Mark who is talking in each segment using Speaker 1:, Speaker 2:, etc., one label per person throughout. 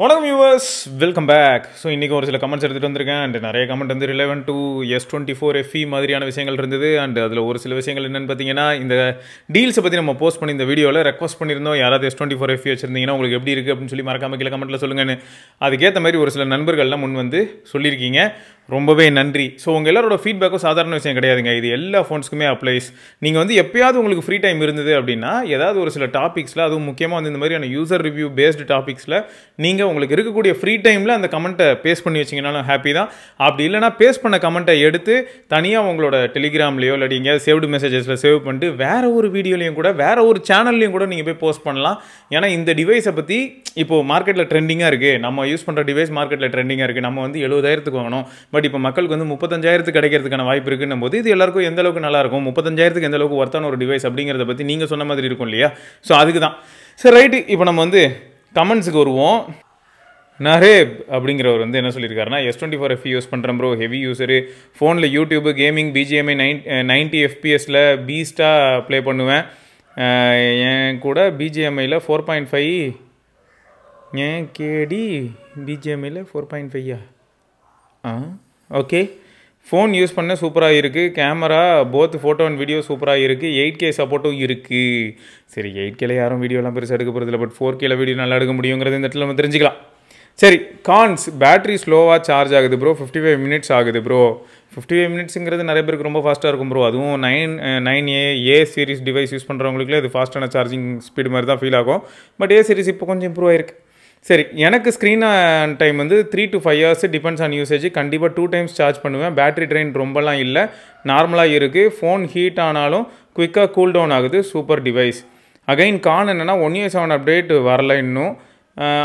Speaker 1: வணக்கம் viewers, welcome back. So இன்றைக்கி ஒரு சில கமெண்ட்ஸ் எடுத்துகிட்டு வந்திருக்கேன். அண்ட் நிறைய கமெண்ட் வந்து ரிலவென்ட் டு S24 FE மாதிரியான விஷயங்கள் இருந்தது. அண்ட் அதில் ஒரு சில விஷயங்கள் என்னென்னு பார்த்தீங்கன்னா, இந்த டீல்ஸை பற்றி நம்ம போஸ்ட் பண்ணி இந்த வீடியோவில் ரெக்வஸ்ட் பண்ணியிருந்தோம். யாராவது S24 FE வச்சுருந்தீங்கன்னா உங்களுக்கு எப்படி இருக்குது அப்படின்னு சொல்லி மறக்காம கீழே கமெண்ட்டில் சொல்லுங்கன்னு. அதுக்கேற்ற மாதிரி ஒரு சில நண்பர்கள்லாம் முன் வந்து சொல்லியிருக்கீங்க. ரொம்பவே நன்றி. ஸோ உங்கள் எல்லாரோட ஃபீட்பேக்கும் சாதாரண விஷயம் கிடையாதுங்க. இது எல்லா ஃபோன்ஸுக்குமே அப்ளைஸ். நீங்கள் வந்து எப்பயாவது உங்களுக்கு ஃப்ரீ டைம் இருந்தது அப்படின்னா, ஏதாவது ஒரு சில டாபிக்ஸில், அதுவும் முக்கியமாக வந்து இந்த மாதிரியான யூசர் ரிவ்யூ பேஸ்டு டாபிக்ஸில் நீங்கள் உங்களுக்கு இருக்கக்கூடிய ஃப்ரீ டைமில் அந்த கமெண்ட்டை பேஸ்ட் பண்ணி வச்சிங்கனாலும் ஹாப்பி தான். அப்படி இல்லைனா பேஸ்ட் பண்ண கமெண்ட்டை எடுத்து தனியாக உங்களோட டெலிகிராம்லேயோ இல்லாட்டி எங்கேயாவது சேவ்டு மெசேஜஸில் சேவ் பண்ணிட்டு வேறு ஒரு வீடியோலையும் கூட வேறு ஒரு சேனல்லையும் கூட நீங்கள் போய் போஸ்ட் பண்ணலாம். ஏன்னா இந்த டிவைஸை பற்றி இப்போது மார்க்கெட்டில் ட்ரெண்டிங்காக இருக்குது. நம்ம யூஸ் பண்ணுற டிவைஸ் மார்க்கெட்டில் ட்ரெண்டிங்காக இருக்குது. நம்ம வந்து 70,000க்கு வாங்கணும், பட் இப்போ மக்களுக்கு வந்து 35,000 கிடைக்கிறதுக்கான வாய்ப்பு இருக்குன்னும் போது இது எல்லாருக்கும் எந்த அளவுக்கு நல்லாயிருக்கும், 35,000 எந்த அளவுக்கு ஒர்த்தான ஒரு டிவைஸ் அப்படிங்கிறத பற்றி நீங்கள் சொன்ன மாதிரி இருக்கும் இல்லையா? ஸோ அதுக்கு தான். சரி, ரைட்டு. இப்போ நம்ம வந்து கமெண்ட்ஸுக்கு வருவோம். நரேப் அப்படிங்கிறவர் வந்து என்ன சொல்லியிருக்காருன்னா, S24 FE யூஸ் பண்ணுறேன் ப்ரோ, ஹெவி யூஸரு, ஃபோனில் யூடியூபு, கேமிங், BGMI 90 FPS பீஸ்ட்டாக ப்ளே பண்ணுவேன். என் கூட BGMIயில் 4.5 ஏன் கேடி BGMIயில் 4.5 ஓகே. ஃபோன் யூஸ் பண்ண சூப்பராக இருக்குது. Camera both photo and video சூப்பராக இருக்குது. 8K சப்போர்ட்டும் இருக்குது. சரி, 8Kல யாரும் வீடியோலாம் பெருசாக எடுக்க போகிறதில்ல, பட் 4Kல வீடியோ நல்லா எடுக்க முடியுங்கிறது இந்த இடத்துல நம்ம தெரிஞ்சுக்கலாம். சரி, கான்ஸ், பேட்டரி ஸ்லோவாக சார்ஜ் ஆகுது ப்ரோ, 55 மினிட்ஸ் ஆகுது ப்ரோ. 55 மினிட்ஸுங்கிறது நிறைய பேருக்கு ரொம்ப ஃபாஸ்ட்டாக இருக்கும் ப்ரோ. அதுவும் 9A சீரிஸ் டிவைஸ் யூஸ் பண்ணுறவங்களுக்குலாம் இது ஃபாஸ்ட்டான சார்ஜிங் ஸ்பீடு மாதிரி தான் ஃபீல் ஆகும். பட் A சீரிஸ் இப்போ கொஞ்சம் இம்ப்ரூவ் ஆயிருக்கு. சரி, எனக்கு ஸ்க்ரீன் டைம் வந்து 3 to 5 hours depends on usage. கண்டிப்பாக 2 times சார்ஜ் பண்ணுவேன். பேட்டரி ட்ரெயின் ரொம்பலாம் இல்லை, நார்மலாக இருக்குது. ஃபோன் ஹீட் ஆனாலும் குயிக்காக கூல் டவுன் ஆகுது. Super device. அகைன் கான் என்னென்னா 1UI7 அப்டேட் வரல இன்னும்.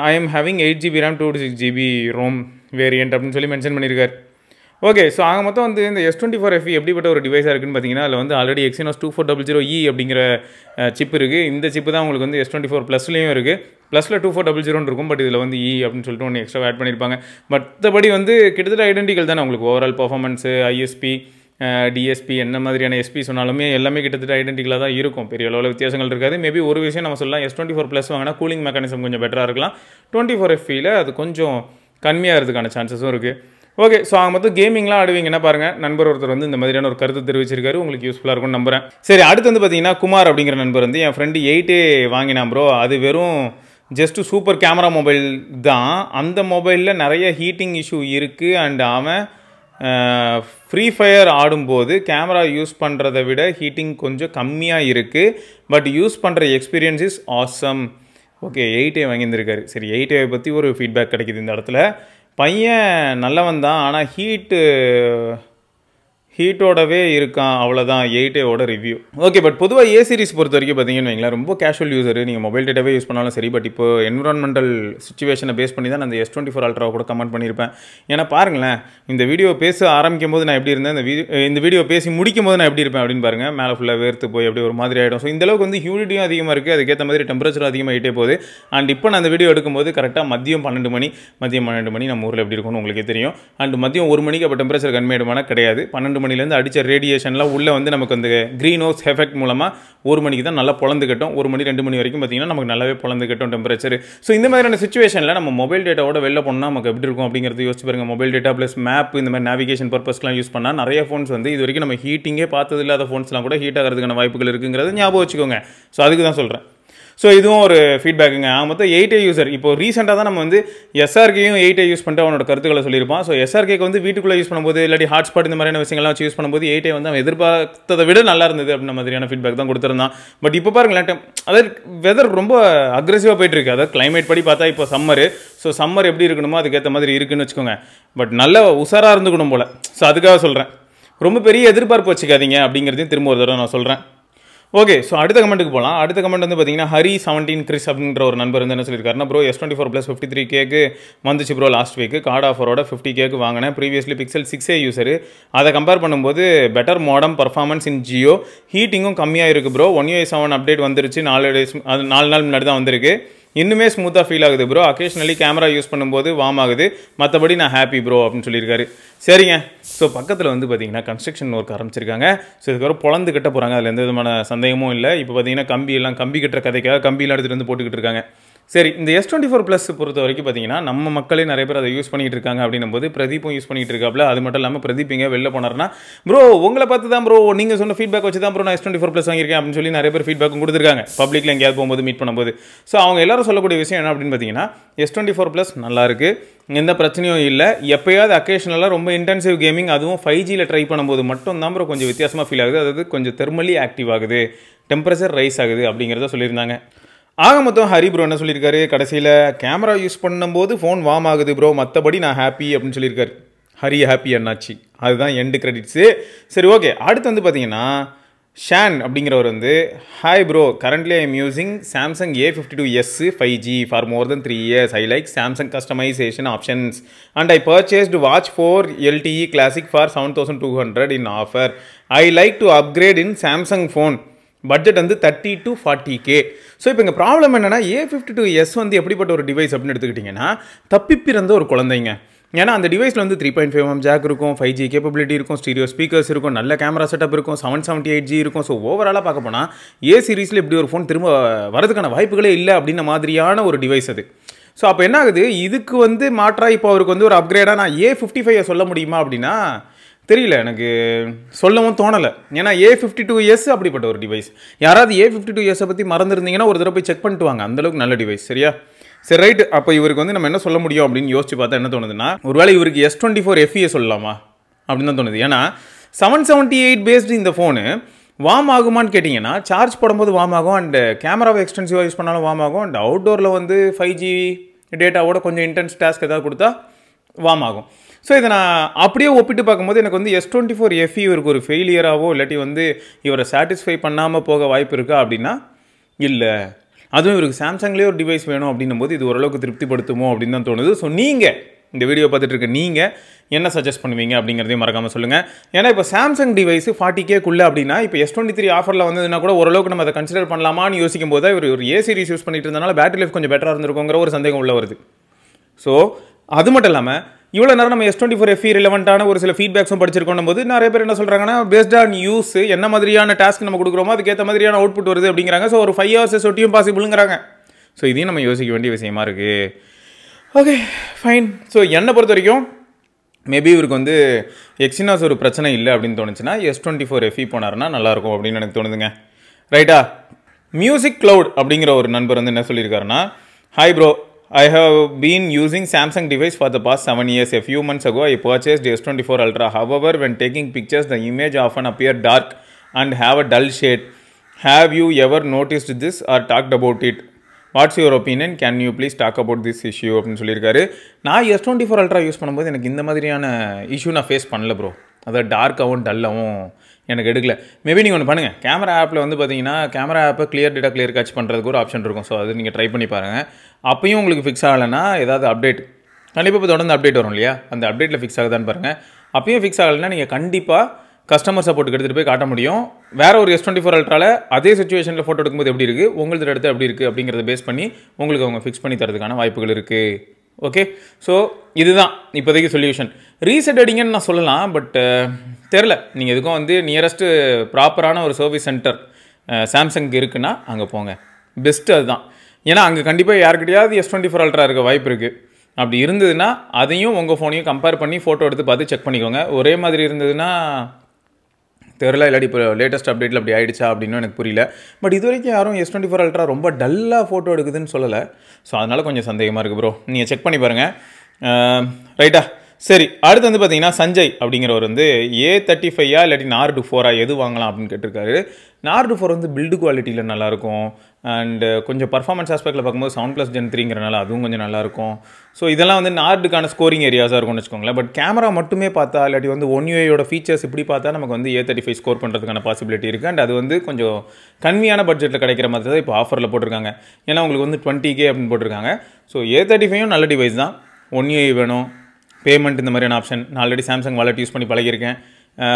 Speaker 1: I am having 8GB RAM 256GB ROM variant அப்படின்னு சொல்லி மென்ஷன் பண்ணியிருக்காரு. ஓகே, ஸோ ஆக மொத்தம் வந்து இந்த S24 FE எப்படிப்பட்ட ஒரு டிவைஸாக இருக்குன்னு பார்த்தீங்கன்னா, அதில் வந்து ஆல்ரெடி Exynos 2400E அப்படிங்கிற சிப் இருக்குது. இந்த சிப்பு தான் உங்களுக்கு வந்து S24 ப்ளஸ்லேயும் இருக்குது. ப்ளஸில் 2400 இருக்கும், பட் இதில் வந்து E அப்படின்னு சொல்லிட்டு ஒன்று எக்ஸ்ட்ரா ஆட் பண்ணியிருப்பாங்க. மற்றபடி வந்து கிட்டத்தட்ட ஐடென்டிக்கல் தானே உங்களுக்கு. ஓவரால் பர்ஃபார்மன்ஸு, ISP, DSP என்ன மாதிரியான SP சொன்னாலுமே எல்லாமே கிட்டத்தட்ட ஐடென்டிக்கலாக தான் இருக்கும். பெரிய அளவில் வித்தியாசங்கள் இருக்காது. மேபி ஒரு விஷயம் நம்ம சொல்லலாம், S24 ப்ளஸ் வாங்கினா கூலிங் மெக்கானிசம் கொஞ்சம் பெட்டராக இருக்கலாம். 24 FEயில் அது கொஞ்சம் கம்மியாகிறதுக்கான சான்சஸும் இருக்குது. ஓகே, ஸோ அவங்க மொத்தம் கேமிங்லாம் ஆடுவீங்கன்னா பாருங்கள். நண்பர் ஒருத்தர் வந்து இந்த மாதிரியான ஒரு கருத்து தெரிவிச்சிருக்காரு. உங்களுக்கு யூஸ்ஃபுல்லாக இருக்கும்னு நம்புறேன். சரி, அடுத்து வந்து பார்த்தீங்கன்னா குமார் அப்படிங்கிற நண்பர் வந்து, என் ஃப்ரெண்டு 8A வாங்கினான் ப்ரோ. அது வெறும் ஜஸ்ட்டு சூப்பர் கேமரா மொபைல் தான். அந்த மொபைலில் நிறைய ஹீட்டிங் இஷ்யூ இருக்குது. அண்ட் அவன் ஃப்ரீ ஃபயர் ஆடும்போது கேமரா யூஸ் பண்ணுறதை விட ஹீட்டிங் கொஞ்சம் கம்மியாக இருக்குது. பட் யூஸ் பண்ணுற experience is awesome. Okay, 8A வாங்கியிருந்திருக்காரு. சரி, 8A பற்றி ஒரு ஃபீட்பேக் கிடைக்கிது இந்த இடத்துல. பையன் நல்லவன் தான், ஆனால் ஹீட்டோடவே இருக்கான், அவ்வளோதான் 8Aவோட ரிவ்யூ. ஓகே, பட் பொதுவாக A சீரிஸ் பொறுத்த வரைக்கும் பார்த்தீங்கன்னு வைங்களேன், ரொம்ப கேஷுவல் யூஸர். நீங்கள் மொபைல் டேட்டாவே யூஸ் பண்ணாலும் சரி. பட் இப்போ என்விரான்மெண்டல் சுச்சுவேஷனை பேஸ் பண்ணி தான் நான் இந்த S24 Ultra கூட கமெண்ட் பண்ணியிருப்பேன். ஏன்னா பாருங்களேன், இந்த வீடியோ பேச ஆரம்பிக்கும் போது நான் எப்படி இருந்தேன், இந்த வீடியோ பேசி முடிக்கும் போது நான் எப்படி இருப்பேன் அப்படின்னு பாருங்கள். மேலே ஃபுல்லாக வேர்த்து போய் எப்படி ஒரு மாதிரி ஆகிடும். ஸோ இந்தளவுக்கு வந்து ஹியூமிடிட்டியும் அதிகமாக இருக்குது. அதுக்கேற்ற மாதிரி டெம்பரேச்சர் அதிகமாகிட்டே போகுது. அண்ட் இப்போ நான் அந்த வீடியோ எடுக்கும்போது கரெக்டாக மதியம் 12 மணி நம்ம ஊரில் எப்படி இருக்கும்னு உங்களுக்கே தெரியும். அண்ட் மதியம் 1 மணிக்கு அப்போ டெம்பரேச்சர் கம்மியாயிடுமானா கிடையாது. 12 மணிலேருந்து அடித்த ரேடியேஷன்லாம் உள்ளே வந்து நமக்கு அந்த க்ரீன் ஹவுஸ் எஃபெக்ட் மூலமாக 1 மணிக்கு தான் நல்லா பொழந்து கட்டும். 1 மணி 2 மணி வரைக்கும் பார்த்தீங்கன்னா நமக்கு நல்லாவே பொழந்து கட்டும் டெம்பரேச்சர். ஸோ இந்த மாதிரியான சுச்சுவேஷனில் நம்ம மொபைல் டேட்டாவோட வெளில போனால் நமக்கு எப்படி இருக்கும் அப்படிங்கிறது யோசிச்சு பாருங்க. மொபைல் டேட்டா ப்ளஸ் மேப் இந்த மாதிரி நேவிகேஷன் பர்பஸ்லாம் யூஸ் பண்ணால் நிறைய ஃபோன்ஸ் வந்து இது வரைக்கும் நம்ம ஹீட்டிங்கே பார்த்தது இல்லாத ஃபோன்ஸ்லாம் கூட ஹீட் ஆகிறதுக்கான வாய்ப்புகள் இருக்குங்கிறது ஞாபகம் வச்சுக்கோங்க. ஸோ அதுக்கு தான் சொல்கிறேன். ஸோ இதுவும் ஒரு ஃபீட்பேக்குங்க. மொத்தம் 8A யூசர். இப்போ ரீசெண்டாக தான் நம்ம வந்து SRKயும் 8A யூஸ் பண்ணிட்டு அவனோட கருத்துக்களை சொல்லியிருப்பான். ஸோ SRKக்கு வந்து வீட்டுக்குள்ளே யூஸ் பண்ணும்போது இல்லாட்டி ஹாட்ஸ்பாட் இந்த மாதிரியான விஷயங்கள்லாம் வச்சு யூஸ் பண்ணும்போது 8A வந்து அவன் எதிர்பார்த்ததை விட நல்லா இருந்தது அப்படின்ற மாதிரியான ஃபீட்பேக் தான் கொடுத்துருந்தான். பட் இப்போ பாருங்களேன், அதாவது வெதர் ரொம்ப அக்ரெசிவாக போயிட்டு இருக்கு. அதாவது கிளைமேட் படி பார்த்தா இப்போ சம்மரு. ஸோ சம்மர் எப்படி இருக்கணுமோ அதுக்கேற்ற மாதிரி இருக்குன்னு வச்சுக்கோங்க. பட் நல்ல உஷாராக இருந்துக்கணும் போல். ஸோ அதுக்காக சொல்கிறேன், ரொம்ப பெரிய எதிர்பார்ப்பு வச்சுக்காதீங்க அப்படிங்கிறதையும் திரும்ப ஒரு தடவை நான் சொல்கிறேன். ஓகே, ஸோ அடுத்த கமெண்ட்டுக்கு போகலாம். அடுத்த கமெண்ட் வந்து பார்த்தீங்கன்னா ஹரி 17 கிறிஸ் அப்படின்ற ஒரு நண்பர் வந்து என்ன சொல்லியிருக்காருன்னா, ப்ரோ S24 ப்ளஸ் 53Kக்கு வந்துச்சு ப்ரோ லாஸ்ட் வீக்கு. கார்டு ஆஃபரோட 50Kக்கு வாங்கினேன். Previously Pixel 6a user. அதை கம்பேர் பண்ணும்போது பெட்டர் மாடம் பர்ஃபார்மன்ஸ் இன் ஜியோ. ஹீட்டிங்கும் கம்மியாக இருக்குது ப்ரோ. 1UI7 அப்டேட் வந்துருச்சு. 4 நாள் முன்னாடி தான் வந்திருக்கு. இன்னுமே ஸ்மூத்தாக ஃபீல் ஆகுது ப்ரோ. அக்கேஷனலி கேமரா யூஸ் பண்ணும்போது வார்ம் ஆகுது. மற்றபடி நான் ஹாப்பி ப்ரோ அப்படின்னு சொல்லியிருக்காரு. சரிங்க, ஸோ பக்கத்தில் வந்து பார்த்தீங்கன்னா கன்ஸ்ட்ரக்ஷன் ஒர்க் ஆரம்பிச்சிருக்காங்க. ஸோ இதுக்கப்புறம் பொழந்து கட்ட போகிறாங்க. அதில் எந்த விதமான சந்தேகமும் இல்லை. இப்போ பார்த்தீங்கன்னா கம்பி கட்டுற கதைக்காக கம்பியெல்லாம் எடுத்துகிட்டு வந்து போட்டுக்கிட்டு இருக்காங்க. சரி, இந்த S24 Plus பொறுத்த வரைக்கும் பார்த்தீங்கன்னா, நம்ம மக்களே நிறைய பேர் அதை யூஸ் பண்ணிட்டு இருக்காங்க அப்படின்னும்போது, பிரதீப்பும் யூஸ் பண்ணிட்டு இருக்காப்ல. அது மட்டும் இல்லாமல் பிரதீப் எங்கே வெளில போனார்னா, ப்ரோ உங்களை பார்த்து தான் ப்ரோ, நீங்கள் சொன்ன ஃபீட்பேக் வச்சு தான் ப்ரோ நான் S24 Plus வாங்கியிருக்கேன் அப்படின்னு சொல்லி நிறைய பேர் ஃபீட்பேக்கும் கொடுத்துருக்காங்க. பப்ளிக்கில் எங்கேயாவது போகும்போது மீட் பண்ணும்போது. ஸோ அவங்க எல்லாரும் சொல்லக்கூடிய விஷயம் என்ன அப்படின்னு பார்த்தீங்கன்னா, S24 Plus நல்லா இருக்குது, எந்த பிரச்சனையும் இல்லை. எப்போயாவது அக்கேஷனலாக ரொம்ப இன்டென்சிவ் கேமிங், அதுவும் 5Gயில் ட்ரை பண்ணும்போது மட்டும் தான் ப்ரோ கொஞ்சம் வித்தியாசமாக ஃபீல் ஆகுது. அதாவது கொஞ்சம் தெர்மலி ஆக்டிவ் ஆகுது, டெம்பரேச்சர் ரைஸ் ஆகுது அப்படிங்கிறத சொல்லியிருந்தாங்க. ஆக மொத்தம் ஹரி ப்ரோ என்ன சொல்லியிருக்காரு, கடைசியில் கேமரா யூஸ் பண்ணும்போது ஃபோன் வார்ம் ஆகுது ப்ரோ, மற்றபடி நான் ஹாப்பி அப்படின்னு சொல்லியிருக்காரு. ஹரி ஹாப்பி என்னாச்சு, அதுதான் எண்டு கிரெடிட்ஸு. சரி, ஓகே. அடுத்து வந்து பார்த்தீங்கன்னா ஷான் அப்படிங்கிறவர் வந்து, hi bro, currently I am using Samsung A52s 5G for more then 3 years. I like Samsung customisation options and I purchased watch 4 LTE classic for 7200 in offer. I like to upgrade in Samsung phone, budget வந்து 30 to 40K. So இப்போ இங்கே problem என்னென்னா, A52s வந்து எப்படிப்பட்ட ஒரு device அப்படின்னு எடுத்துக்கிட்டிங்கன்னா, தப்பி பிறந்த ஒரு குழந்தைங்க. ஏன்னா அந்த டிவைஸில் வந்து 3.5mm ஜாக் இருக்கும், 5G கேப்பபிலிட்டி இருக்கும், ஸ்டீரியோ ஸ்பீக்கர்ஸ் இருக்கும், நல்ல கேமரா செட்டப் இருக்கும், 778G இருக்கும். ஸோ ஓவராலாக பார்க்க போனால் சீரிஸில் இப்படி ஒரு ஃபோன் திரும்ப வரதுக்கான வாய்ப்புகளே இல்லை அப்படின்ன மாதிரியான ஒரு டிவைஸ் அது. ஸோ அப்போ என்ன ஆகுது, இதுக்கு வந்து மாற்றாக இப்போ அவருக்கு வந்து ஒரு அப்கிரேடாக நான் A55 சொல்ல முடியுமா அப்படின்னா தெரியல, எனக்கு சொல்லவும் தோணலை. ஏன்னா A52s அப்படிப்பட்ட ஒரு டிவைஸ். யாராவது A52s பற்றி மறந்துருந்தீங்கன்னா ஒரு தடவை போய் செக் பண்ணிட்டு வாங்க, அந்தளவுக்கு நல்ல டிவைஸ். சரியா? சரி, ரைட்டு. அப்போ இவருக்கு வந்து நம்ம என்ன சொல்ல முடியும் அப்படின்னு யோசிச்சு பார்த்தா என்ன தோணுதுன்னா, ஒருவேளை இவருக்கு S24 FE சொல்லலாமா அப்படின்னு தான் தோணுது. ஏன்னா 778 பேஸ்டு இந்த ஃபோனு வார்ம் ஆகுமான்னு கேட்டிங்கன்னா, சார்ஜ் போடும்போது வார்ம் ஆகும், அண்ட் கேமராவை எக்ஸ்டென்சிவாக யூஸ் பண்ணாலும் வார்ம் ஆகும், அண்ட் அவுட்டோரில் வந்து 5G டேட்டாவோட கொஞ்சம் இன்டென்ஸ் டாஸ்க் ஏதாவது கொடுத்தா வார்ம் ஆகும். ஸோ இதை நான் அப்படியே ஒப்பிட்டு பார்க்கும்போது எனக்கு வந்து S24 FE இவருக்கு ஒரு ஃபெயிலியராகவோ இல்லாட்டி வந்து இவரை சாட்டிஸ்ஃபை பண்ணாமல் போக வாய்ப்பு இருக்கா அப்படின்னா இல்லை. அதுவும் இவருக்கு சாம்சங்லேயே ஒரு டிவைஸ் வேணும் அப்படின்னும் போது இது ஓரளவுக்கு திருப்திப்படுத்துமோ அப்படின்னு தான் தோணுது. ஸோ நீங்கள் இந்த வீடியோ பார்த்துட்டு இருக்க நீங்கள் என்ன சஜஸ்ட் பண்ணுவீங்க அப்படிங்கிறதையும் மறக்காமல் சொல்லுங்கள். ஏன்னா இப்போ சாம்சங் டிவைஸ் 40Kக்குள்ளே அப்படின்னா இப்போ S23 ஆஃபரில் வந்ததுன்னா கூட ஓரளவுக்கு நம்ம அதை கன்சிடர் பண்ணலாமான்னு யோசிக்கும் போது இவர் ஒரு A சீரிஸ் யூஸ் பண்ணிட்டு இருந்தனால பேட்டரி லைஃப் கொஞ்சம் பெட்டராக இருந்திருக்குங்கிற ஒரு சந்தேகம் உள்ள வருது. ஸோ அது மட்டும் இல்லாமல் இவ்வளோ நேரம் நம்ம S24 FE ரிலவெண்ட்டான ஒரு சில ஃபீட்பேக்ஸும் படிச்சிருக்கோம் போது நிறைய பேர் என்ன சொல்கிறாங்கன்னா, பேஸ்ட் ஆன் யூஸ் என்ன மாதிரியான டாஸ்க் நம்ம கொடுக்குறோமோ அதுக்கேற்ற மாதிரியான அவுட்புட் வருது அப்படிங்கிறாங்க. ஸோ ஒரு 5 hours ஒட்டியும் பாசிபிளுங்கிறாங்க. ஸோ இதையும் நம்ம யோசிக்க வேண்டிய விஷயமா இருக்குது. Okay, fine. ஸோ என்னை பொறுத்த வரைக்கும் மேபி இவருக்கு வந்து எக்ஸினாஸ் ஒரு பிரச்சனை இல்லை அப்படின்னு தோணுச்சுன்னா S24 FE போனார்னா நல்லாயிருக்கும் அப்படின்னு எனக்கு தோணுதுங்க. ரைட்டா? மியூசிக் கிளவுட் அப்படிங்கிற ஒரு நண்பர் வந்து என்ன சொல்லியிருக்காருன்னா, hi bro, I have been using Samsung device for the past 7 years. A few months ago, I purchased S24 Ultra. However, when taking pictures, the image often appear dark and have a dull shade. Have you ever noticed this or talked about it? What's your opinion? Can you please talk about this issue? அப்படின்னு சொல்லியிருக்காரு. நான் S24 Ultra use பண்ணும்போது எனக்கு இந்த மாதிரியான issue நான் face பண்ணல bro. அதாவது டார்க்காகவும் டல்லாகவும் எனக்கு எடுக்கல. மேபி நீங்கள் ஒன்று பண்ணுங்கள், கேமரா ஆப்பில் வந்து பார்த்தீங்கன்னா கேமரா ஆப்பை கிளியர் டேட்டா கிளியர் கேட்ச் பண்ணுறதுக்கு ஒரு ஆப்ஷன் இருக்கும். ஸோ அது நீங்கள் ட்ரை பண்ணி பாருங்கள். அப்பையும் உங்களுக்கு ஃபிக்ஸ் ஆகலைன்னா ஏதாவது அப்டேட் கண்டிப்பாக இப்போ தொடர்ந்து அப்டேட் வரும் இல்லையா, அந்த அப்டேட்டில் ஃபிக்ஸ் ஆகுதான்னு பாருங்கள். அப்பயும் ஃபிக்ஸ் ஆகலைன்னா நீங்கள் கண்டிப்பாக கஸ்டமர் சப்போர்ட்டுக்கு எடுத்துகிட்டு போய் காட்ட முடியும். வேறு ஒரு S24 Ultraவில் அதே சுச்சுவேஷனில் ஃபோட்டோ எடுக்கும்போது எப்படி இருக்குது, உங்களுக்கு எடுத்து எப்படி இருக்குது அப்படிங்கிறத பேஸ் பண்ணி உங்களுக்கு அவங்க ஃபிக்ஸ் பண்ணி தரதுக்கான வாய்ப்புகள் இருக்குது. ஓகே, ஸோ இதுதான் இப்போதைக்கு சொல்யூஷன். ரீசெட் அடிங்கன்னு நான் சொல்லலாம், பட் தெரில. நீங்கள் எதுக்கும் வந்து நியரஸ்ட்டு ப்ராப்பரான ஒரு சர்வீஸ் சென்டர் சாம்சங்க்கு இருக்குன்னா அங்கே போங்க, பெஸ்ட்டு அதுதான். ஏன்னா அங்கே கண்டிப்பாக யாருக்கிட்டையாவது S24 Ultra இருக்க வாய்ப்பு இருக்குது. அப்படி இருந்ததுன்னா அதையும் உங்கள் ஃபோனையும் கம்பேர் பண்ணி ஃபோட்டோ எடுத்து பார்த்து செக் பண்ணிக்கோங்க. ஒரே மாதிரி இருந்ததுன்னா தெரில, இல்லாட்டி இப்போ லேட்டஸ்ட் அப்டேட்டில் அப்படி ஆகிடுச்சா அப்படின்னு எனக்கு புரியல. பட் இது வரைக்கும் யாரும் S24 Ultra ரொம்ப டல்லாக ஃபோட்டோ எடுக்குதுன்னு சொல்லலை. ஸோ அதனால் கொஞ்சம் சந்தேகமாக இருக்குது ப்ரோ. நீங்கள் செக் பண்ணி பாருங்கள். ரைட்டா? சரி, அடுத்து வந்து பார்த்தீங்கன்னா சஞ்சய் அப்படிங்கிறவர் வந்து A35 இல்லாட்டி Nord 4 எது வாங்கலாம் அப்படின்னு கேட்டிருக்காரு. Nord 4 வந்து பில்டு குவாலிட்டியில் நல்லாயிருக்கும், அண்டு கொஞ்சம் பர்ஃபார்மன்ஸ் ஆஸ்பெக்டில் பார்க்கும்போது 7+ Gen 3ங்கிறனால அதுவும் கொஞ்சம் நல்லாயிருக்கும். ஸோ இதெல்லாம் வந்து நார்டுக்கான ஸ்கோரிங் ஏரியாஸாக இருக்கும்னு வச்சுக்கோங்களேன். பட் கேமரா மட்டுமே பார்த்தா இல்லாட்டி வந்து One UIயோட ஃபீச்சர்ஸ் இப்படி பார்த்தா நமக்கு வந்து A35 ஸ்கோர் பண்ணுறதுக்கான பாசிபிலிட்டி இருக்குது. அண்ட் அது வந்து கொஞ்சம் கம்மியான பட்ஜெட்டில் கிடைக்கிற மாதிரி தான் இப்போ ஆஃபரில் போட்டிருக்காங்க. ஏன்னா உங்களுக்கு வந்து 20K அப்படின்னு போட்டிருக்காங்க. ஸோ A35யும் நல்ல டிவைஸ் தான். One UI வேணும், பேமெண்ட் இந்த மாதிரியான ஆப்ஷன், நான் ஆல்ரெடி சாம்சங் வாலெட் யூஸ் பண்ணி பழகியிருக்கேன்.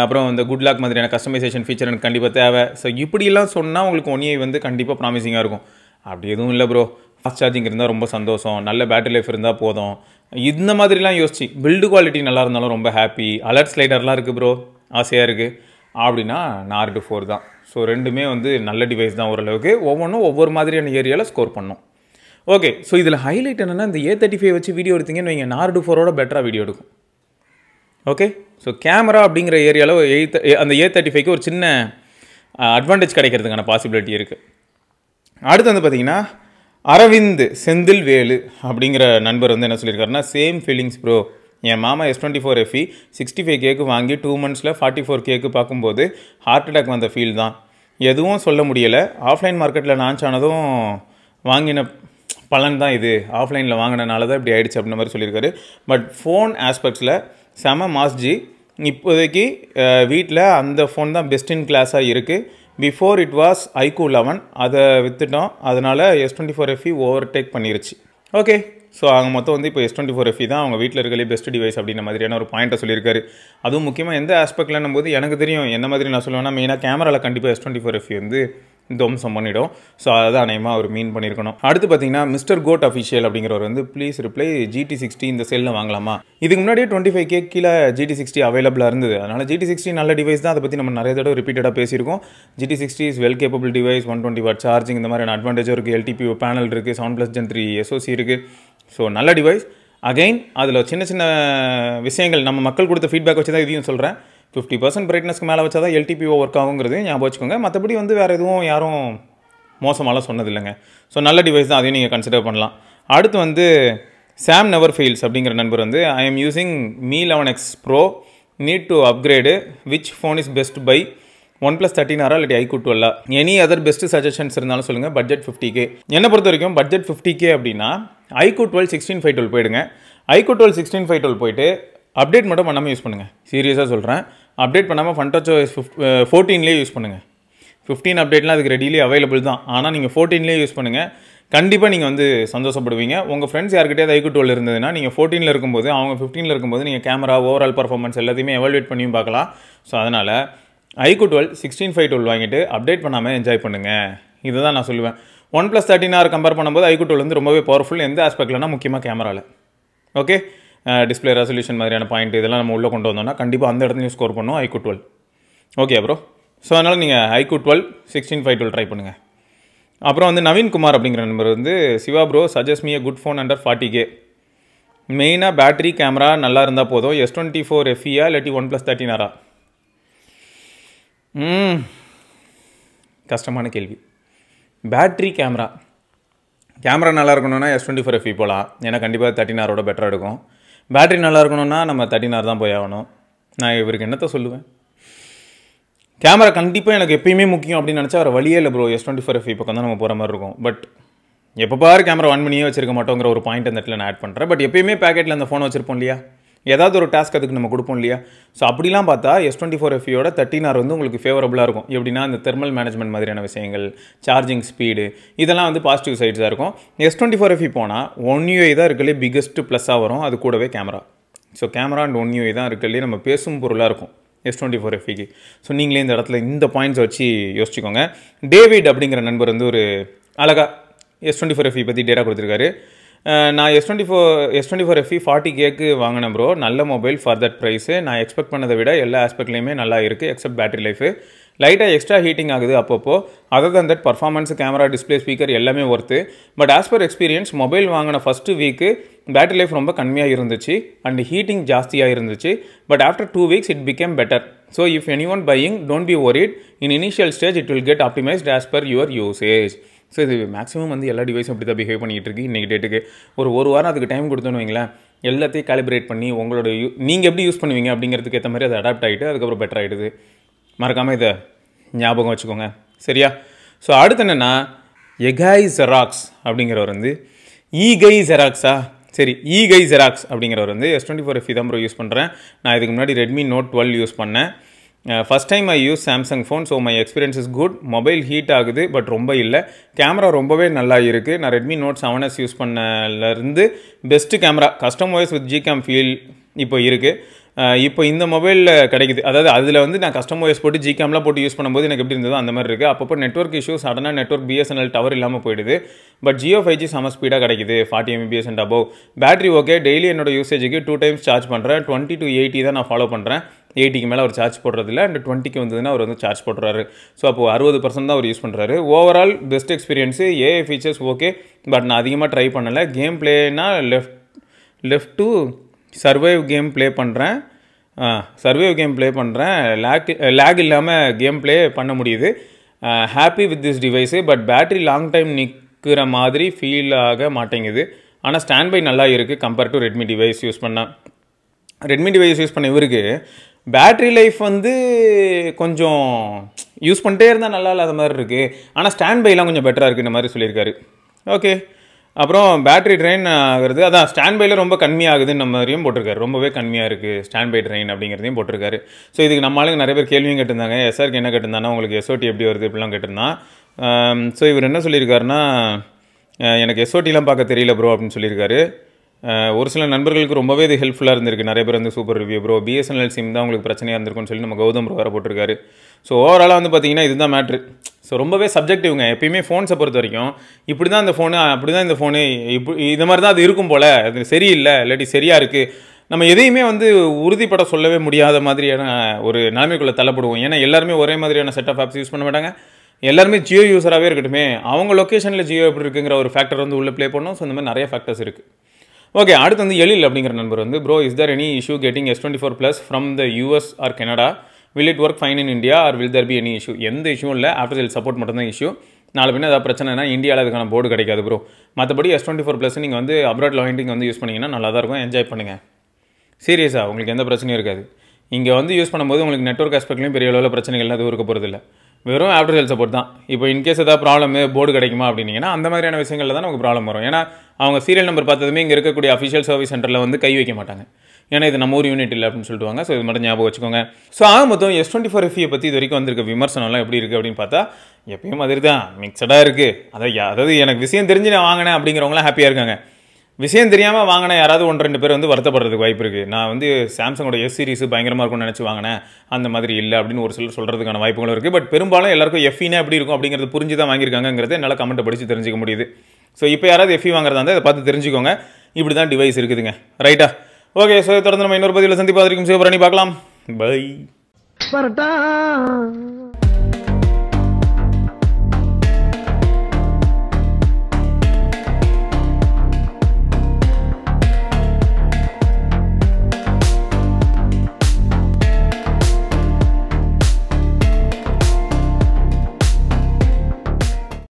Speaker 1: அப்புறம் இந்த குட் லாக் மாதிரியான கஸ்டமைசேஷன் ஃபீச்சர் எனக்கு கண்டிப்பாக தேவை. ஸோ இப்படிலாம் சொன்னால் உங்களுக்கு One UI வந்து கண்டிப்பாக ப்ராமிசிங்காக இருக்கும். அப்படி எதுவும் இல்லை ப்ரோ, ஃபாஸ்ட் சார்ஜிங் இருந்தால் ரொம்ப சந்தோஷம், நல்ல பேட்டரி லைஃப் இருந்தால் போதும், இந்த மாதிரிலாம் யோசிச்சு பில்டு குவாலிட்டி நல்லா இருந்தாலும் ரொம்ப ஹாப்பி, அலர்ட் ஸ்லைடர்லாம் இருக்குது ப்ரோ, ஆசையாக இருக்குது அப்படின்னா Nord 4 தான். ஸோ ரெண்டுமே வந்து நல்ல டிவைஸ் தான். ஓரளவுக்கு ஒவ்வொன்றும் ஒவ்வொரு மாதிரியான ஏரியாவில் ஸ்கோர் பண்ணும். ஓகே, ஸோ இதில் ஹைலைட் என்னென்னா இந்த A35 வச்சு வீடியோ எடுத்தீங்கன்னு வைங்க, நார்டு 4ஓட பெட்டராக வீடியோ எடுக்கும். ஓகே, ஸோ கேமரா அப்படிங்கிற ஏரியாவில் அந்த A35க்கு ஒரு சின்ன அட்வான்டேஜ் கிடைக்கிறதுக்கான பாசிபிலிட்டி இருக்குது. அடுத்து வந்து பார்த்திங்கன்னா அரவிந்த் செந்தில் வேலு அப்படிங்கிற நண்பர் வந்து என்ன சொல்லியிருக்காருன்னா, சேம் ஃபீலிங்ஸ் ப்ரோ. என் மாமா S24 FE 65K வாங்கி 2 monthsல 44K பார்க்கும்போது ஹார்ட் அட்டாக் வந்த ஃபீல் தான். எதுவும் சொல்ல முடியலை. ஆஃப்லைன் மார்க்கெட்டில் லான்ச் ஆனதும் வாங்கின பலன் தான் இது. ஆஃப்லைனில் வாங்கினனால தான் இப்படி ஆகிடுச்சு அப்படின்ற மாதிரி சொல்லியிருக்காரு. பட் ஃபோன் ஆஸ்பெக்ட்ஸில் செம மாஸ்ஜி. இப்போதைக்கு வீட்டில் அந்த ஃபோன் தான் பெஸ்ட் இன் கிளாஸாக இருக்குது. பிஃபோர் இட் வாஸ் iQOO 11, அதை விற்றுட்டோம். அதனால் S24 FE ஓவர்டேக் பண்ணிருச்சு. ஓகே, ஸோ அவங்க மொத்தம் வந்து இப்போ S24 FE தான் அவங்க வீட்டில் இருக்கிறே பெஸ்ட் டிவைஸ் அப்படின்ற மாதிரியான ஒரு பாயிண்ட்டை சொல்லியிருக்காரு. அதுவும் முக்கியமாக எந்த ஆஸ்பெக்ட்லன்னும் போது எனக்கு தெரியும் என்ன மாதிரி நான் சொல்லுவேன்னா, மெயினாக கேமராவில் கண்டிப்பாக S24 FE வந்து துவம்சம் பண்ணிவிடும். ஸோ அதை அநேகமாக அவர் மீன் பண்ணியிருக்கணும். அடுத்து பார்த்தீங்கன்னா மிஸ்டர் கோட் அஃபிஷியல் அப்படிங்கிறவர் வந்து ப்ளீஸ் ரிப்ளை GT60 இந்த செல்லில் வாங்கலாமா? இதுக்கு முன்னாடியே 25K கீழே GT60 அவைலபிளாக இருந்தது. அதனால் GT60 நல்ல டிவைஸ் தான். அதை பற்றி நம்ம நிறைய தடவை ரிப்பீட்டடாக பேசியிருக்கோம். GT60 is well capable device, 120W charging, இந்த மாதிரியான அட்வான்டேஜும் இருக்குது. LTPO பேனல் இருக்குது, 7+ Gen 3 SoC இருக்குது. ஸோ நல்ல டிவைஸ். அகைன் அதில் சின்ன சின்ன விஷயங்கள் நம்ம மக்கள் கொடுத்த ஃபீட்பேக் வச்சு தான் இதையும் சொல்கிறேன். 50% பிரைட்னஸ்க்கு மேலே வச்சா தான் LTPO ஒர்க் ஆகுங்கிறது ஞாபகம் வச்சுக்கோங்க. மற்றபடி வந்து வேறு எதுவும் யாரும் மோசமாலாம் சொன்னதில்லைங்க. ஸோ நல்ல டிவைஸ் தான், அதையும் நீங்கள் கன்சிடர் பண்ணலாம். அடுத்து வந்து சாம் நெவர் ஃபெயில்ஸ் அப்படிங்கிற நண்பர் வந்து I am using Mi 11X Pro, need to upgrade, which phone is best by OnePlus 13R இல்லாட்டி iQOO 12? Any other best suggestions இருந்தாலும் சொல்லுங்கள். Budget 50K. என்னை பொறுத்த வரைக்கும் பட்ஜெட் 50K அப்படின்னா iQOO 12 16/512 போயிடுங்க. iQOO 12 16/512 போயிட்டு அப்டேட் மட்டும் பண்ணாமல் யூஸ் பண்ணுங்கள். சீரியஸாக சொல்கிறேன், அப்டேட் பண்ணாமல் FunTouchOS 14லேயே யூஸ் பண்ணுங்கள். 15 அப்டேட்லாம் அதுக்கு ரெடியிலே அவைலபிள் தான். ஆனால் நீங்கள் 14லேயே யூஸ் பண்ணுங்கள். கண்டிப்பாக நீங்கள் வந்து சந்தோஷப்படுவீங்க. உங்கள் ஃப்ரெண்ட்ஸ் யார்கிட்டயாவது iQOO 12 இருந்ததுன்னா நீங்கள் 14ல் இருக்கும்போது அவங்க 15ல் இருக்கும்போது நீங்கள் கேமரா ஓவரால் பர்ஃபார்மன்ஸ் எல்லாத்தையுமே எவாலுவேட் பண்ணியும் பார்க்கலாம். ஸோ அதனால் iQOO 12 16/512 வாங்கிட்டு அப்டேட் பண்ணாமல் என்ஜாய் பண்ணுங்கள். இதை தான் நான் சொல்லுவேன். OnePlus 13R கம்பேர் பண்ணும்போது iQOO 12 வந்து ரொம்பவே பவர்ஃபுல். எந்த ஆஸ்பெக்ட்லனா முக்கியமாக கேமராவில். ஓகே, டிஸ்பிளே ரெசல்யூஷன் மாதிரியான பாயிண்ட் இதெல்லாம் நம்ம உள்ளே கொண்டு வந்தோம்னா கண்டிப்பாக அந்த இடத்துலையும் ஸ்கோர் பண்ணுவோம் iQOO 12. Okay bro. ஸோ அதனால் நீங்கள் iQOO 12 16/512 ட்ரை பண்ணுங்கள். அப்புறம் வந்து நவீன்குமார் அப்படிங்கிற நம்பர் வந்து Siva bro suggest me a good phone under 40K. மெயினாக பேட்டரி கேமரா நல்லா இருந்தால் போதும். S24 FE இல்லாட்டி OnePlus 13R? கஷ்டமான கேள்வி. பேட்ரி கேமரா நல்லா இருக்கணும்னா S24 FE போகலாம். ஏன்னா கண்டிப்பாக 13Rோட பெட்டராக இருக்கும். பேட்டரி நல்லா இருக்கணும்னா நம்ம 13R தான் போய் ஆகணும். நான் இவருக்கு என்னத்தை சொல்லுவேன்? கேமரா கண்டிப்பாக எனக்கு எப்பயுமே முக்கியம் அப்படின்னு நினச்சா வேறு வழியே இல்லை ப்ரோ. S24 FE பக்கம் தான் நம்ம போகிற மாதிரி இருக்கும். பட் எப்போ பாரு கேமரா ஆன் பண்ணியே வச்சிருக்க மாட்டோங்கிற ஒரு பாயிண்ட் அந்த இடத்துல நான் ஆட் பண்ணுறேன். பட் எப்பயுமே பேக்கெட்டில் அந்த ஃபோனை வச்சிருப்போம் இல்லையா, ஏதாவது ஒரு டாஸ்க் அதுக்கு நம்ம கொடுப்போம் இல்லையா. ஸோ அப்படிலாம் பார்த்தா S24 FEயோட 13R வந்து உங்களுக்கு ஃபேவரபுளாக இருக்கும். எப்படின்னா இந்த தெர்மல் மேனேஜ்மெண்ட் மாதிரியான விஷயங்கள், சார்ஜிங் ஸ்பீடு, இதெல்லாம் வந்து பாசிட்டிவ் சைட்ஸாக இருக்கும். S24 FE போனால் One UI தான் இருக்கிறதுலே பிக்கஸ்ட் ப்ளஸ்ஸாக வரும். அது கூடவே camera. So camera and One UI தான் இருக்கிறதுலே நம்ம பேசும் பொருளாக இருக்கும் S24 FEக்கு. ஸோ நீங்களே இந்த இடத்துல இந்த பாயிண்ட்ஸ் வச்சு யோசிச்சுக்கோங்க. டேவிட் அப்படிங்கிற நண்பர் வந்து ஒரு அழகாக S24 FE பற்றி டேட்டா கொடுத்துருக்காரு. நான் S24 FE 40K வாங்கினேன் ப்ரோ. நல்ல மொபைல் ஃபார் தட் ப்ரைஸு. நான் எக்ஸ்பெக்ட் பண்ணதை விட எல்லா ஆஸ்பெக்ட்லேயுமே நல்லா இருக்குது எக்ஸப்ட் பேட்டரி லைஃபு. லைட்டாக எக்ஸ்ட்ரா ஹீட்டிங் ஆகுது அப்பப்போ. Other than that performance, camera, display, speaker எல்லாமே worth. But as per experience mobile வாங்கின ஃபஸ்ட்டு வீக்கு பேட்டரி லைஃப் ரொம்ப கம்மியாக இருந்துச்சு அண்ட் ஹீட்டிங் ஜாஸ்தியாக இருந்துச்சு. But after 2 weeks it became better. So if any one buying don't be worried. In initial stage it will get optimised as per your usage. So இது maximum வந்து எல்லா டிவைஸும் அப்படி தான் பிஹேவ் பண்ணிகிட்டு இருக்கு இன்றைக்கி டேட்டுக்கு. ஒரு வாரம் அதுக்கு டைம் கொடுத்தோன்னு வைங்களேன், எல்லாத்தையும் காலிப்ரேட் பண்ணி உங்களோட நீங்கள் எப்படி யூஸ் பண்ணுவீங்க அப்படிங்கிறதுக்கு ஏற்ற மாதிரி அது அடாப்ட் ஆகிட்டு அதுக்கப்புறம் பெட்டர் ஆகிடுது. மறக்காமல் இதை ஞாபகம் வச்சுக்கோங்க, சரியா? ஸோ அடுத்து என்னென்னா எகாய் ஜெராக்ஸ் அப்படிங்கிறவர் வந்து ஈகை ஜெராக்ஸா சரி ஈகை ஜெராக்ஸ் அப்படிங்கிறவர் வந்து S24 FE தான் ப்ரோ யூஸ் பண்ணுறேன். நான் இதுக்கு முன்னாடி Redmi Note 12 யூஸ் பண்ணேன். First time I use Samsung phone. So my experience is good. Mobile heat ஆகுது பட் ரொம்ப இல்லை. கேமரா ரொம்பவே நல்லா இருக்குது. நான் Redmi Note 7S யூஸ் பண்ணலேருந்து best camera custom voice with Gcam feel இப்போ இருக்குது. இப்போ இந்த மொபைலில் கிடைக்குது. அதாவது அதில் வந்து நான் கஸ்டம் வாய்ஸ் போட்டு Gcamலாம் போட்டு யூஸ் பண்ணும்போது எனக்கு எப்படி இருந்ததோ அந்த மாதிரி இருக்குது. அப்பப்போ நெட்வொர்க் இஷ்யூஸ், சடனாக நெட்வொர்க் BSNL டவர் இல்லாமல் போயிடுது. பட் Jio 5G செம ஸ்பீடாக கிடைக்குது, 40 MBps and above. Battery okay. Daily என்னோட யூசேஜுக்கு 2 times சார்ஜ் பண்ணுறேன். 20 to 80 தான் நான் ஃபாலோ பண்ணுறேன். 80க்கு மேலே அவர் சார்ஜ் போடுறதில்ல. அண்ட் 20க்கு வந்ததுன்னா அவர் வந்து சார்ஜ் போடுறாரு. ஸோ அப்போது 60% தான் அவர் யூஸ் பண்ணுறாரு. Overall best experience. AI features okay, but நான் அதிகமாக ட்ரை பண்ணலை. கேம் பிளேனா left to survive game play பண்ணுறேன். லேக் இல்லாமல் கேம் ப்ளே பண்ண முடியுது. Happy with this device. But battery long time நிற்கிற மாதிரி ஃபீல் ஆக மாட்டேங்குது. ஆனால் ஸ்டாண்ட் பை நல்லா இருக்குது compare to Redmi device use பண்ண இவருக்கு பேட்ரி லைஃப் வந்து கொஞ்சம் யூஸ் பண்ணிட்டே இருந்தால் நல்லா இல்லாத மாதிரி இருக்குது. ஆனால் ஸ்டாண்ட் பைலாம் கொஞ்சம் பெட்டராக இருக்குன்ற மாதிரி சொல்லியிருக்காரு. ஓகே, அப்புறம் பேட்ரி ட்ரெயின் ஆகிறது, அதான் ஸ்டாண்ட் பையில் ரொம்ப கம்மியாகுதுன்னு மாதிரியும் போட்டிருக்காரு. ரொம்பவே கம்மியாக இருக்குது ஸ்டாண்ட் பை ட்ரெயின் அப்படிங்கிறதையும் போட்டிருக்காரு. ஸோ இதுக்கு நம்மளுக்கு நிறைய பேர் கேள்வியும் கேட்டிருந்தாங்க. எஸ்ஆருக்கு என்ன கேட்டிருந்தானா, உங்களுக்கு எஸ்ஓடி எப்படி வருது இப்படிலாம் கேட்டிருந்தான். ஸோ இவர் என்ன சொல்லியிருக்காருன்னா, எனக்கு எஸ்ஓடிலாம் பார்க்க தெரியல ப்ரோ அப்படின்னு சொல்லியிருக்காரு. ஒரு சில நண்பர்களுக்கு ரொம்பவே இது ஹெல்ப்ஃபுல்லாக இருந்திருக்கு. நிறைய பேர் வந்து super review bro, BSNL sim தான் உங்களுக்கு பிரச்சனையாக இருந்திருக்குன்னு சொல்லி நம்ம கௌதம் ப்ரோ வேறு போட்டிருக்காரு. ஸோ ஓவராலாக வந்து பார்த்தீங்கன்னா இதுதான் மேட்ரு. ஸோ ரொம்பவே சப்ஜெக்டிவ்ங்க. எப்பயுமே ஃபோன்ஸை பொறுத்த வரைக்கும் இப்படி தான் இந்த ஃபோனு, அப்படி தான் இந்த ஃபோனு, இது மாதிரி தான் அது இருக்கும் போல், அது சரியில்லை இல்லாட்டி சரியாக இருக்குது, நம்ம எதையுமே வந்து உறுதிப்பட சொல்லவே முடியாத மாதிரியான ஒரு நிலைமைக்குள்ளே தள்ளப்படுவோம். ஏன்னா எல்லாருமே ஒரே மாதிரியான செட் ஆஃப் ஆப்ஸ் யூஸ் பண்ண மாட்டாங்க. எல்லாருமே ஜியோ யூஸராகவே இருக்கட்டுமே, அவங்க லொக்கேஷனில் ஜியோ எப்படி இருக்குங்கிற ஒரு ஃபேக்டர் வந்து உள்ளே ப்ளே பண்ணோம். ஸோ இந்த மாதிரி நிறைய ஃபேக்டர்ஸ் இருக்குது. ஓகே, அடுத்து வந்து எழில் அப்படிங்கிற நண்பர் வந்து, bro is there any issue getting S24+ from the US or Canada? Will it work fine in India or will there be any issue? எந்த இஷ்யூவும் இல்லை, ஆஃப்டர் சேல் சப்போர்ட் மட்டும் தான் இஷ்யூ. நாலு பின்ன ஏதாவது பிரச்சனைனா இந்தியாவில் அதுக்கான போர்டு கிடைக்காது ப்ரோ. மற்றபடி S24+ நீங்கள் வந்து அப்ராட் வாங்கிட்டு வந்து யூஸ் பண்ணிங்கன்னா நல்லா தான் இருக்கும், என்ஜாய் பண்ணுங்கள். சீரியஸாக உங்களுக்கு எந்த பிரச்சனையும் இருக்காது. இங்கே வந்து யூஸ் பண்ணும்போது உங்களுக்கு நெட்வொர்க் ஆஸ்பெக்ட்லையும் பெரிய அளவில் பிரச்சனைகள் எதுவும் இருக்க போகிறதில்ல. வெறும் ஆஃப்டர் சேல் சப்போர்ட் தான். இப்போ இன்கேஸ் ஏதாவது ப்ராப்ளம் போர்டு கிடைக்குமா அப்படின்னீங்கன்னா அந்த மாதிரியான விஷயங்களில் தான் நமக்கு ப்ராப்ளம் வரும். ஏன்னா அவங்க சீரியல் நம்பர் பார்த்ததுமே இங்கே இருக்கக்கூடிய அஃபிஷியல் சர்வீஸ் சென்டரில் வந்து கை வைக்க மாட்டாங்க. ஏன்னா இது நம்ம ஒரு யூனிட் இல்லை அப்படின்னு சொல்லிட்டுவாங்க. ஸோ இது மட்டும் ஞாபகம் வச்சுக்கோங்க. ஸோ ஆக மொத்தம் S24 FE பற்றி இது வரைக்கும் வந்திருக்க விமர்சனம்லாம் எப்படி இருக்குது அப்படின்னு பார்த்தா எப்பயும் மாதிரி தான் மிக்சடாக இருக்குது. அதாவது எனக்கு விஷயம் தெரிஞ்சு நான் வாங்கினேன் அப்படிங்கிறவங்களாம் ஹாப்பியாக இருக்காங்க. விஷயம் தெரியாமல் வாங்கினேன் யாராவது 1-2 பேர் வந்து வருத்தப்படுறதுக்கு வாய்ப்பு இருக்குது. நான் வந்து சாம்சங்கோட S சீரிஸ் பயங்கரமாக இருக்கும்னு நினச்சி வாங்கினேன், அந்த மாதிரி இல்லை அப்படின்னு ஒரு சிலர் சொல்கிறதுக்கான வாய்ப்புகளும் இருக்குது. பட் பெரும்பாலும் எல்லாருக்கும் FEனா எப்படி இருக்கும் அப்படிங்கிறது புரிஞ்சு தான் வாங்கியிருக்காங்கிறது என்னால் கமெண்ட்டை படித்து தெரிஞ்சிக்க முடியுது. ஸோ இப்போ யாராவது FE வாங்குறதா இருந்தால் இதை பார்த்து தெரிஞ்சுக்கோங்க. இப்படி தான் டிவைஸ் இருக்குதுங்க. ரைட்டா? ஓகே, ஸோ தொடர்ந்து நம்ம இன்னொரு பதிவில் சந்திப்பா வரைக்கும் சிவபரணி பார்க்கலாம். பை.